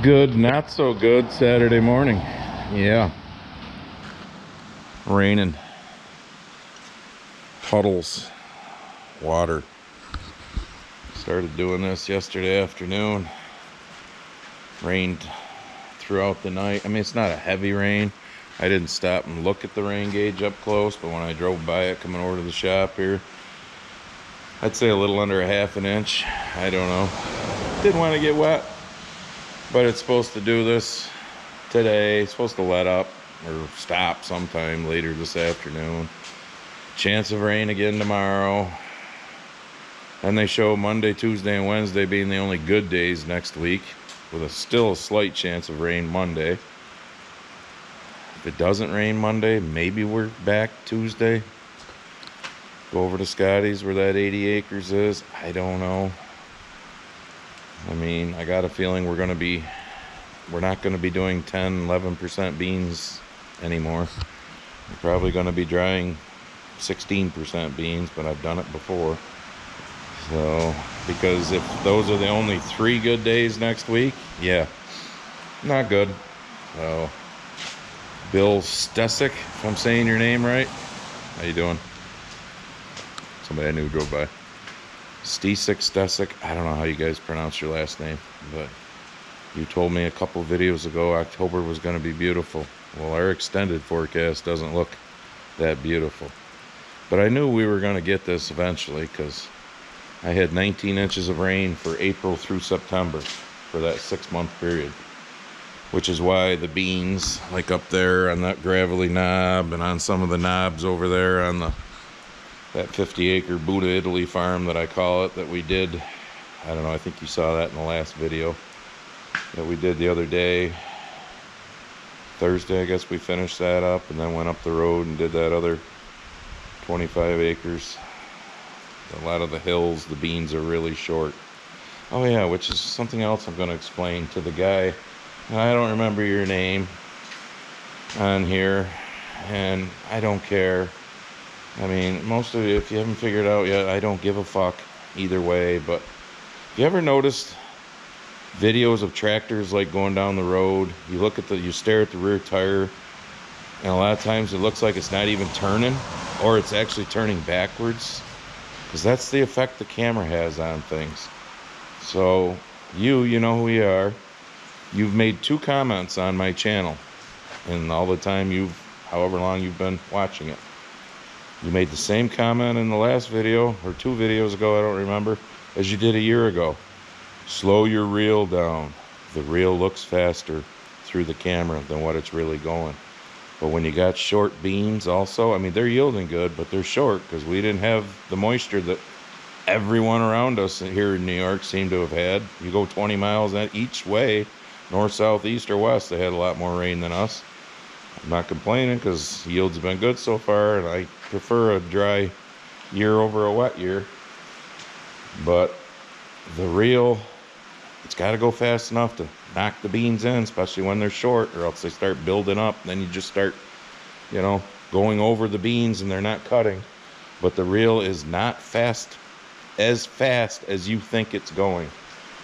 Good, not so good Saturday morning. Yeah. Raining. Puddles. Water. Started doing this yesterday afternoon. Rained throughout the night. I mean, it's not a heavy rain. I didn't stop and look at the rain gauge up close, but when I drove by it coming over to the shop here, I'd say a little under a half an inch. I don't know. Didn't want to get wet, but it's supposed to do this today. It's supposed to let up or stop sometime later this afternoon. Chance of rain again tomorrow. Then they show Monday, Tuesday, and Wednesday being the only good days next week, with still a slight chance of rain Monday. If it doesn't rain Monday, maybe we're back Tuesday. Go over to Scotty's where that 80 acres is. I don't know. I mean, I got a feeling we're not going to be doing 10, 11% beans anymore. We're probably going to be drying 16% beans, but I've done it before. So, because if those are the only 3 good days next week, yeah, not good. So, Bill Stesic, if I'm saying your name right. How you doing? Somebody I knew drove by. Stesic. I don't know how you guys pronounce your last name, but you told me a couple videos ago October was going to be beautiful. Well, our extended forecast doesn't look that beautiful. But I knew we were going to get this eventually because I had 19 inches of rain for April through September for that 6-month period, which is why the beans, like up there on that gravelly knob and on some of the knobs over there on that 50-acre Buddha Italy farm that I call it, that we did, I don't know, I think you saw that in the last video that we did the other day. Thursday, I guess we finished that up and then went up the road and did that other 25 acres. A lot of the hills, the beans are really short. Oh yeah, which is something else I'm going to explain to the guy. And I don't remember your name on here, and I don't care. I mean, most of you, if you haven't figured it out yet, I don't give a fuck either way. But if you ever noticed videos of tractors like going down the road, you stare at the rear tire, and a lot of times it looks like it's not even turning, or it's actually turning backwards, because that's the effect the camera has on things. So you know who you are. You've made 2 comments on my channel in all the time however long you've been watching it. You made the same comment in the last video, or 2 videos ago, I don't remember, as you did a year ago. Slow your reel down. The reel looks faster through the camera than what it's really going. But when you got short beans also, I mean, they're yielding good, but they're short because we didn't have the moisture that everyone around us here in New York seemed to have had. You go 20 miles each way, north, south, east, or west, they had a lot more rain than us. I'm not complaining because yields have been good so far, and I prefer a dry year over a wet year. But the reel, it's got to go fast enough to knock the beans in, especially when they're short, or else they start building up. Then you just start, going over the beans and they're not cutting. But the reel is not fast as you think it's going.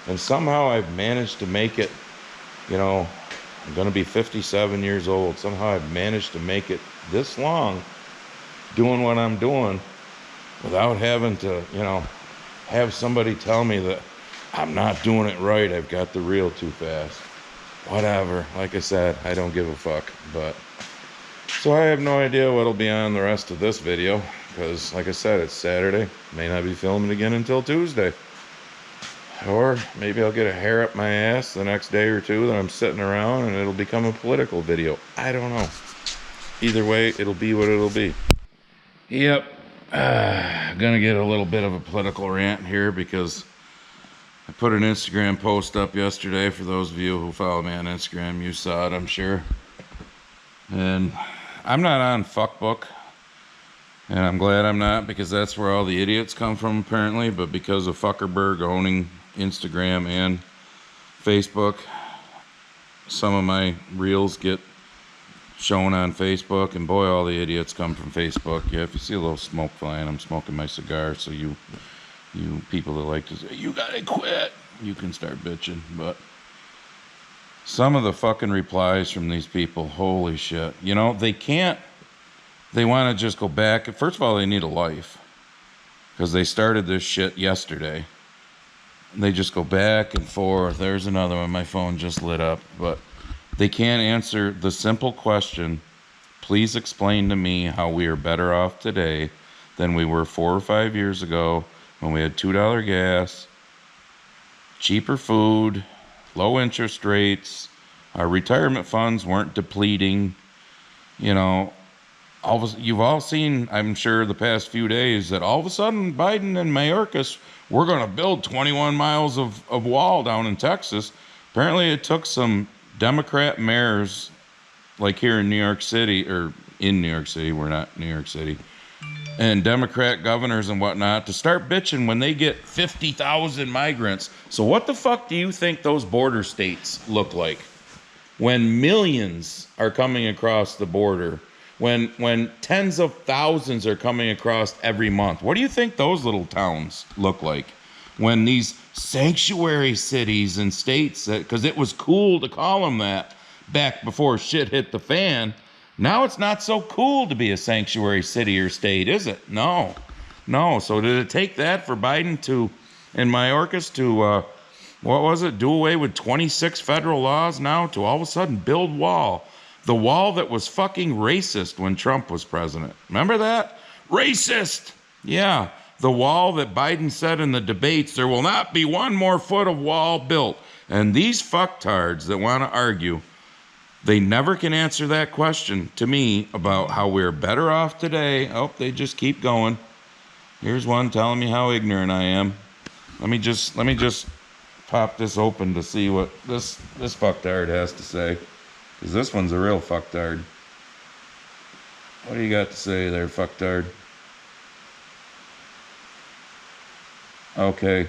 And somehow I've managed to make it, I'm going to be 57 years old. Somehow I've managed to make it this long doing what I'm doing without having to, have somebody tell me that I'm not doing it right. I've got the reel too fast. Whatever. Like I said, I don't give a fuck. But so I have no idea what'll be on the rest of this video because, like I said, it's Saturday. May not be filming again until Tuesday. Or maybe I'll get a hair up my ass the next day or 2 that I'm sitting around and it'll become a political video. I don't know. Either way, it'll be what it'll be. Yep. Gonna get a little bit of a political rant here because I put an Instagram post up yesterday. For those of you who follow me on Instagram, you saw it, I'm sure. And I'm not on Fuckbook. And I'm glad I'm not, because that's where all the idiots come from apparently. But because of Fuckerberg owning Instagram and Facebook, some of my reels get shown on Facebook, and boy, all the idiots come from Facebook. Yeah, if you see a little smoke flying, I'm smoking my cigar, so you people that like to say, you gotta quit, you can start bitching. But Some of the fucking replies from these people, holy shit. You know, they want to just go back. First of all, they need a life because they started this shit yesterday. They just go back and forth. There's another one. My phone just lit up. But they can't answer the simple question, please explain to me how we are better off today than we were 4 or 5 years ago when we had $2 gas, cheaper food, low interest rates, our retirement funds weren't depleting. You know, you've all seen, I'm sure, the past few days that all of a sudden Biden and Mayorkas, we're going to build 21 miles of wall down in Texas. Apparently it took some Democrat mayors, like here in New York City, or in New York City, we're not New York City, and Democrat governors and whatnot to start bitching when they get 50,000 migrants. So what the fuck do you think those border states look like when millions are coming across the border? When tens of thousands are coming across every month, what do you think those little towns look like? When these sanctuary cities and states, because it was cool to call them that back before shit hit the fan, now it's not so cool to be a sanctuary city or state, is it? No. So did it take that for Biden and Mayorkas to, do away with 26 federal laws now to all of a sudden build wall? The wall that was fucking racist when Trump was president. Remember that? Racist! Yeah, the wall that Biden said in the debates, there will not be one more foot of wall built. And these fucktards that want to argue, they never can answer that question to me about how we're better off today. Oh, they just keep going. Here's one telling me how ignorant I am. Let me just pop this open to see what this fucktard has to say. Because this one's a real fucktard. What do you got to say there, fucktard? Okay.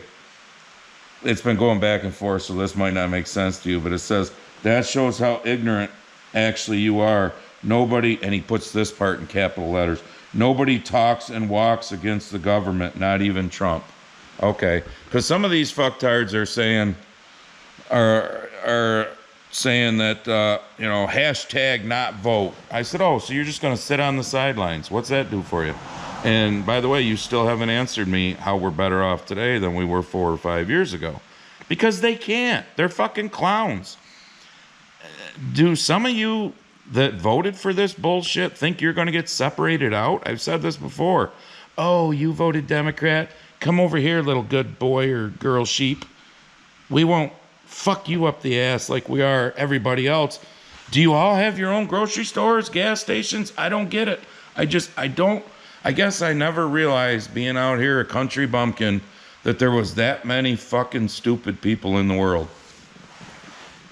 It's been going back and forth, so this might not make sense to you, but it says, that shows how ignorant actually you are. Nobody, and he puts this part in capital letters, nobody talks and walks against the government, not even Trump. Okay. Because some of these fucktards are saying, are saying that, hashtag not vote. I said, oh, so you're just going to sit on the sidelines. What's that do for you? And by the way, you still haven't answered me how we're better off today than we were 4 or 5 years ago. Because they can't. They're fucking clowns. Do some of you that voted for this bullshit think you're going to get separated out? I've said this before. Oh, you voted Democrat? Come over here, little good boy or girl sheep. We won't fuck you up the ass like we are everybody else. Do you all have your own grocery stores, gas stations? I don't get it. I guess I never realized being out here a country bumpkin that there was that many fucking stupid people in the world.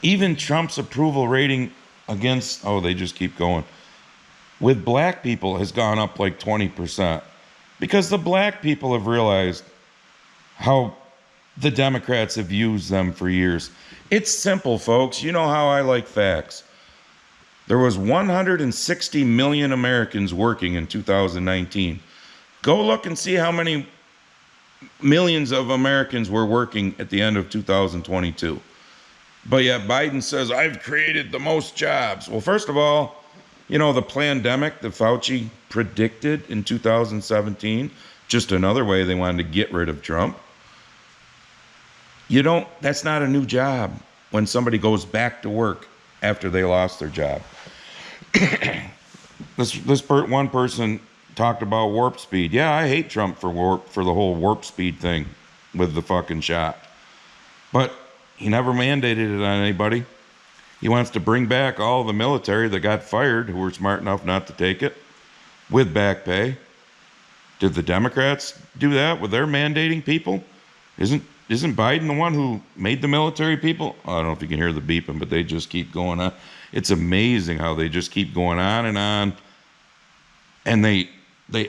Even Trump's approval rating against, they just keep going, with black people has gone up like 20%. Because the black people have realized how the Democrats have used them for years. It's simple, folks. You know how I like facts. There was 160 million Americans working in 2019. Go look and see how many millions of Americans were working at the end of 2022. But yet Biden says, I've created the most jobs. Well, first of all, the pandemic that Fauci predicted in 2017, just another way they wanted to get rid of Trump. That's not a new job when somebody goes back to work after they lost their job. One person talked about warp speed. Yeah, I hate Trump for the whole warp speed thing with the fucking shot. But he never mandated it on anybody. He wants to bring back all the military that got fired who were smart enough not to take it with back pay. Did the Democrats do that with their mandating people? Isn't Biden the one who made the military people? I don't know if you can hear the beeping, but they just keep going on. It's amazing how they just keep going on. And they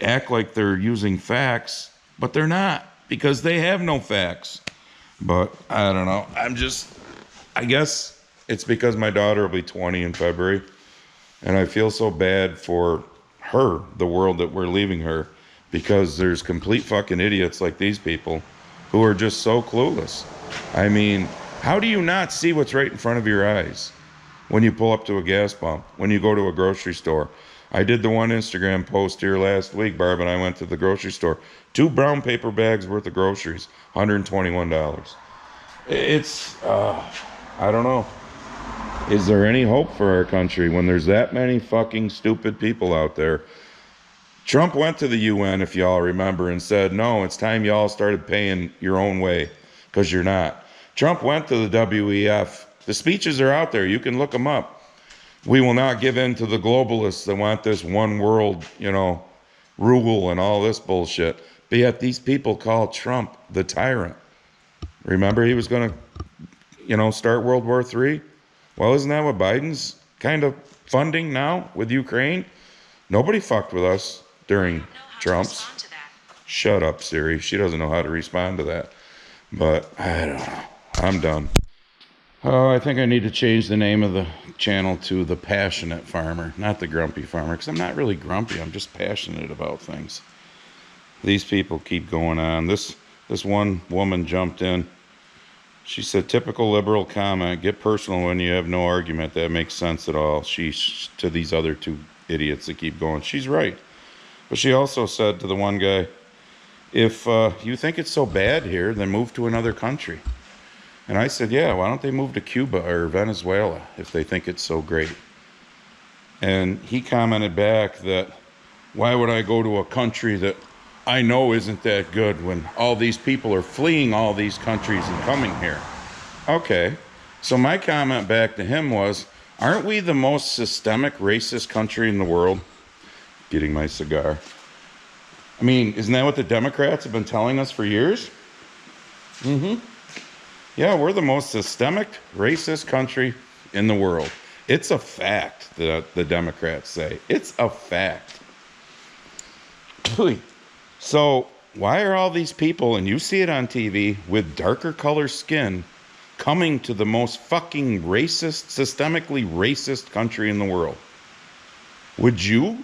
act like they're using facts, but they're not, because they have no facts. But I don't know. I guess it's because my daughter will be 20 in February, and I feel so bad for her, the world that we're leaving her, because there's complete fucking idiots like these people who are just so clueless. I mean, how do you not see what's right in front of your eyes? when you pull up to a gas pump, when you go to a grocery store. I did the one Instagram post here last week. Barb and I went to the grocery store. 2 brown paper bags worth of groceries, $121. It's, I don't know. Is there any hope for our country when there's that many fucking stupid people out there? Trump went to the UN, if y'all remember, and said, no, it's time y'all started paying your own way, because you're not. Trump went to the WEF. The speeches are out there. You can look them up. We will not give in to the globalists that want this one world, rule and all this bullshit. But yet these people call Trump the tyrant. Remember he was going to, start World War III? Well, isn't that what Biden's kind of funding now with Ukraine? Nobody fucked with us during Trump's. Shut up, Siri. She doesn't know how to respond to that. But I don't know. I'm done. Oh, I think I need to change the name of the channel to The Passionate Farmer, not The Grumpy Farmer, because I'm not really grumpy. I'm just passionate about things. These people keep going on. This one woman jumped in. She said, typical liberal comment, get personal when you have no argument. That makes sense at all. She's to these other 2 idiots that keep going. She's right. But she also said to the one guy, if you think it's so bad here, then move to another country. And I said, yeah, why don't they move to Cuba or Venezuela if they think it's so great? And he commented back that, why would I go to a country that I know isn't that good when all these people are fleeing all these countries and coming here? Okay, so my comment back to him was, aren't we the most systemic racist country in the world? Getting my cigar. I mean, isn't that what the Democrats have been telling us for years? Mm-hmm. Yeah, we're the most systemic racist country in the world. It's a fact that the Democrats say. It's a fact. So why are all these people, and you see it on TV, with darker color skin coming to the most fucking racist, systemically racist country in the world? Would you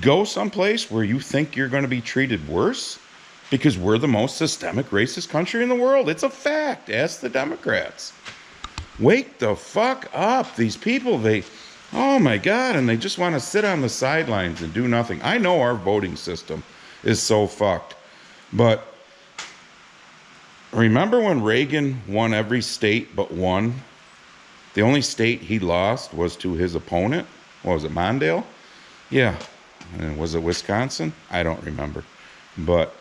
go someplace where you think you're going to be treated worse? Because we're the most systemic racist country in the world. It's a fact. Ask the Democrats. Wake the fuck up. These people, oh my God, and they just want to sit on the sidelines and do nothing. I know our voting system is so fucked. But remember when Reagan won every state but one? The only state he lost was to his opponent. What was it, Mondale? Yeah. And was it Wisconsin? I don't remember. But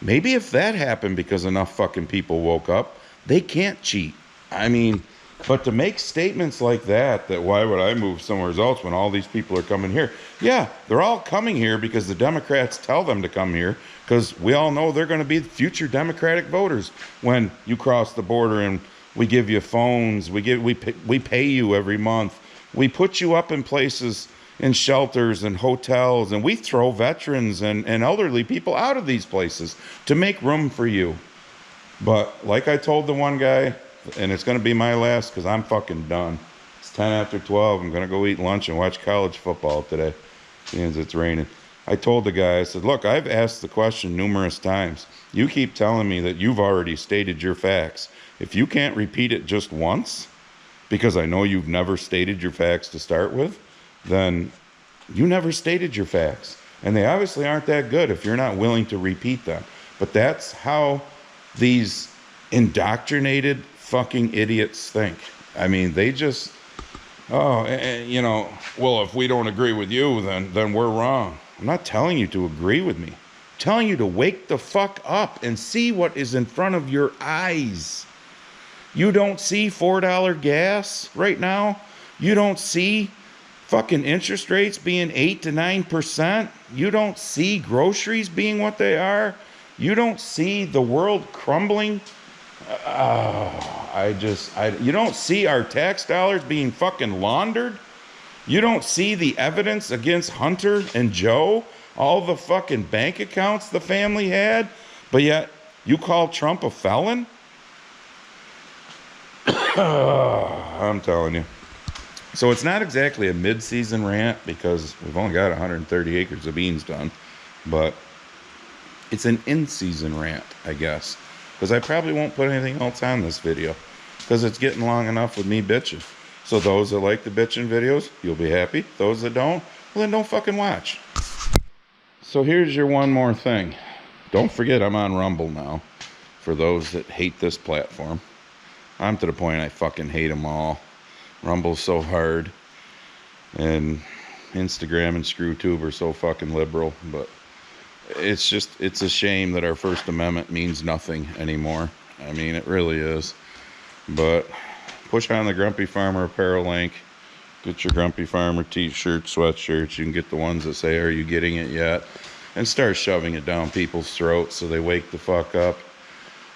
maybe if that happened because enough fucking people woke up, they can't cheat. I mean, but to make statements like that why would I move somewhere else when all these people are coming here? Yeah, they're all coming here because the Democrats tell them to come here, because we all know they're going to be future Democratic voters when you cross the border and we give you phones, we pay you every month, we put you up in places, in shelters and hotels, and we throw veterans and elderly people out of these places to make room for you. But like I told the one guy, and it's going to be my last because I'm fucking done. It's 10 after 12. I'm going to go eat lunch and watch college football today, since it's raining. I told the guy, I said, look, I've asked the question numerous times. You keep telling me that you've already stated your facts. If you can't repeat it just once, because I know you've never stated your facts to start with, then you never stated your facts. And they obviously aren't that good if you're not willing to repeat them. But that's how these indoctrinated fucking idiots think. I mean, they just, well, if we don't agree with you, then we're wrong. I'm not telling you to agree with me. I'm telling you to wake the fuck up and see what is in front of your eyes. You don't see $4 gas right now? You don't see fucking interest rates being 8 to 9%. You don't see groceries being what they are. You don't see the world crumbling. You don't see our tax dollars being fucking laundered. You don't see the evidence against Hunter and Joe, all the fucking bank accounts the family had, but yet you call Trump a felon? I'm telling you. So it's not exactly a mid-season rant because we've only got 130 acres of beans done, but it's an in-season rant, I guess, because I probably won't put anything else on this video because it's getting long enough with me bitching. So those that like the bitching videos, you'll be happy. Those that don't, well, then don't fucking watch. So here's your one more thing. Don't forget I'm on Rumble now. For those that hate this platform. I'm to the point I fucking hate them all. Rumble's so hard. And Instagram and ScrewTube are so fucking liberal. But it's a shame that our First Amendment means nothing anymore. I mean, it really is. But push on the Grumpy Farmer apparel link. Get your Grumpy Farmer t-shirts, sweatshirts. You can get the ones that say, "Are you getting it yet?" And start shoving it down people's throats so they wake the fuck up.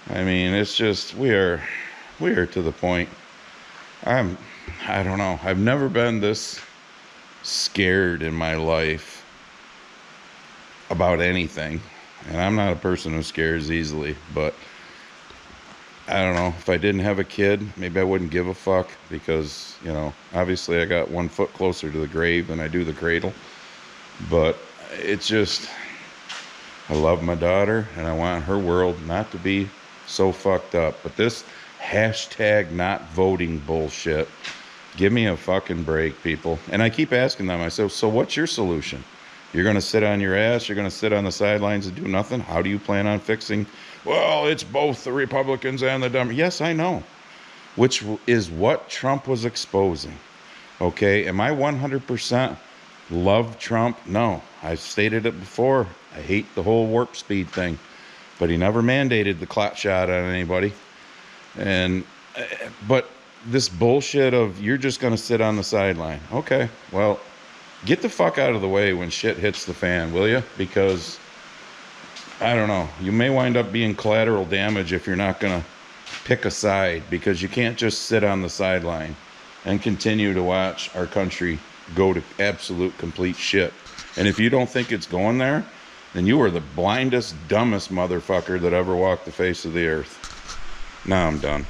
I mean, it's just, we are to the point. I don't know. I've never been this scared in my life about anything. And I'm not a person who scares easily, but I don't know. If I didn't have a kid, maybe I wouldn't give a fuck because, you know, obviously I got 1 foot closer to the grave than I do the cradle. But it's just, I love my daughter and I want her world not to be so fucked up. But this hashtag not voting bullshit, give me a fucking break, people. And I keep asking them, I say, so what's your solution? You're going to sit on your ass? You're going to sit on the sidelines and do nothing? How do you plan on fixing? Well, it's both the Republicans and the Democrats. Yes, I know. Which is what Trump was exposing. Okay, am I 100% love Trump? No, I've stated it before. I hate the whole warp speed thing. But he never mandated the clot shot on anybody. But this bullshit of you're just going to sit on the sideline. Okay, well, get the fuck out of the way when shit hits the fan, will you? Because, I don't know, you may wind up being collateral damage if you're not going to pick a side, because you can't just sit on the sideline and continue to watch our country go to absolute complete shit. And if you don't think it's going there, then you are the blindest, dumbest motherfucker that ever walked the face of the earth. Now I'm done.